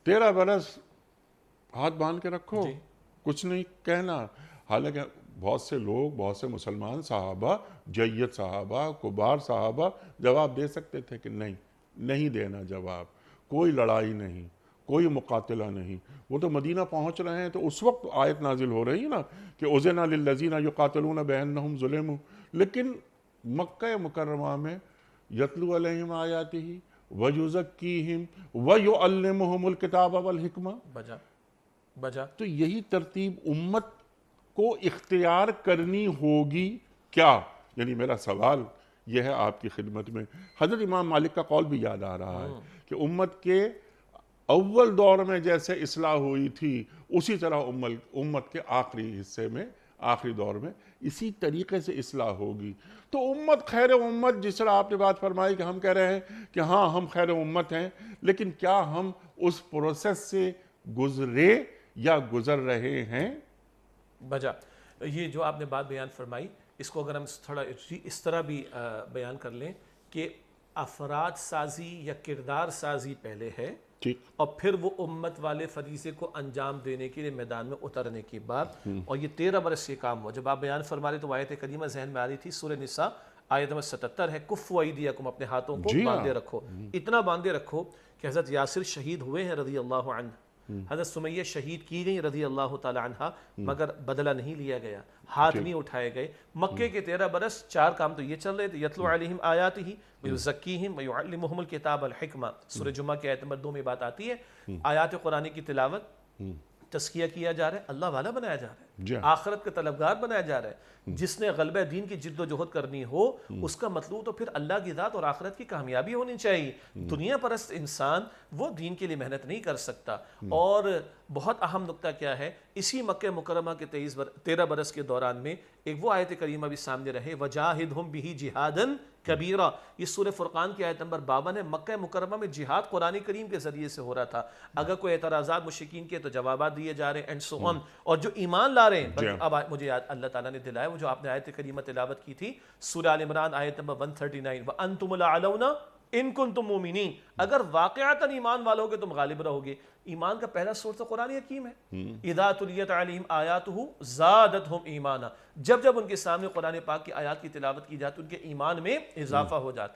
13 برس ہاتھ باندھ کے رکھو، کچھ نہیں کہنا. حالانکہ بہت سے لوگ، بہت سے مسلمان صحابہ، جید صحابہ، کبار صحابہ جواب دے سکتے تھے کہ نہیں دینا جواب، کوئی لڑائی نہیں، کوئی مقاتلہ نہیں. وہ تو مدینہ پہنچ رہے ہیں تو اس وقت آیت نازل ہو رہی ہے نا کہ اذن للذین یقاتلون بانہم ظلموا. لیکن مکہ مکرمہ میں یتلو علیہم آیاتہ ویزکیہم ویعلمہم الکتاب والحکمہ. بجا تو یہی ترتیب امت کو اختیار کرنی ہوگی کیا؟ یعنی میرا سوال یہ ہے آپ کی خدمت میں، حضرت امام مالک کا قول بھی یاد آ رہا ہے کہ امت کے اول دور میں جیسے اصلاح ہوئی تھی اسی طرح امت کے آخری حصے میں، آخری دور میں اسی طریقے سے اصلاح ہوگی. تو امت خیر امت، جس طرح آپ نے بات فرمائی کہ ہم کہہ رہے ہیں کہ ہاں ہم خیر امت ہیں، لیکن کیا ہم اس پروسیس سے گزرے یا گزر رہے ہیں؟ بجا یہ جو آپ نے بات بیان فرمائی، اس کو اگر ہم تھوڑا اس طرح بھی بیان کر لیں کہ افراد سازی یا کردار سازی پہلے ہے، ٹھیک، اور پھر وہ امت والے فریضے کو انجام دینے کے لیے میدان میں اترنے کی بات. اور یہ 13 برس سے کام ہوا. جب آپ بیان فرما رہے تو آیت کریمہ ذہن میں آ رہی تھی، سورہ نساء آیت نمبر 77 ہے، کفوا ایدیکم، اپنے ہاتھوں کو جی ہاں، باندھے رکھو. اتنا باندھے رکھو کہ حضرت یاسر شہید ہوئے ہیں رضی اللہ عنہ، حضرت سمیہ شہید کی گئی رضی اللہ تعالی عنہ، مگر بدلہ نہیں لیا گیا، ہاتھ نہیں اٹھائے گئے. مکے کے 13 برس 4 کام تو یہ چل رہے تھے، یتلو علیہم آیاتہ ویزکیہم ویعلمہم الکتاب والحکمہ. سورہ جمعہ کی آیت نمبر 2 میں بات آتی ہے، آیات قرآن کی تلاوت، تزکیہ کیا جا رہا ہے، اللہ والا بنایا جا رہا ہے، آخرت کا طلبگار بنایا جا رہا ہے. جس نے غلبہ دین کی جد و جہد کرنی ہو، اس کا مطلوب تو پھر اللہ کی ذات اور آخرت کی کامیابی ہونی چاہیے. دنیا پرست انسان وہ دین کے لیے محنت نہیں کر سکتا. اور بہت اہم نکتہ کیا ہے، اسی مکہ مکرمہ کے 13 برس کے دوران میں ایک وہ آیت کریمہ بھی سامنے رہے، وجاہدہم بہ جہادا کبیرہ. یہ سورہ فرقان کی آیت نمبر 52 ہے. مکہ مکرمہ میں جہاد قرآن کریم کے ذریعے سے ہو رہا تھا. اگر کوئی اعتراضات مشرکین کے تو جوابات دیے جا رہے ہیں اینڈ سو آن. اور جو ایمان لا رہے ہیں، بلکہ اب مجھے یاد اللہ تعالیٰ نے دلایا وہ جو آپ نے آیت کریمہ تلاوت کی تھی، سورہ آل عمران آیت نمبر 139، وَأَنْتُمُ الْأَعْلَوْنَ ان کنتم مومنین. اگر واقعتاً ایمان والو گے تم غالب رہو گے. ایمان کا پہلا سورس تو قرآن حکیم ہے. اذا تلیت علیہم آیاتہ زادتہم ایمانا. جب جب ان کے سامنے قرآن پاک کی آیات کی تلاوت کی جاتی ان کے ایمان میں اضافہ ہو جاتا ہے.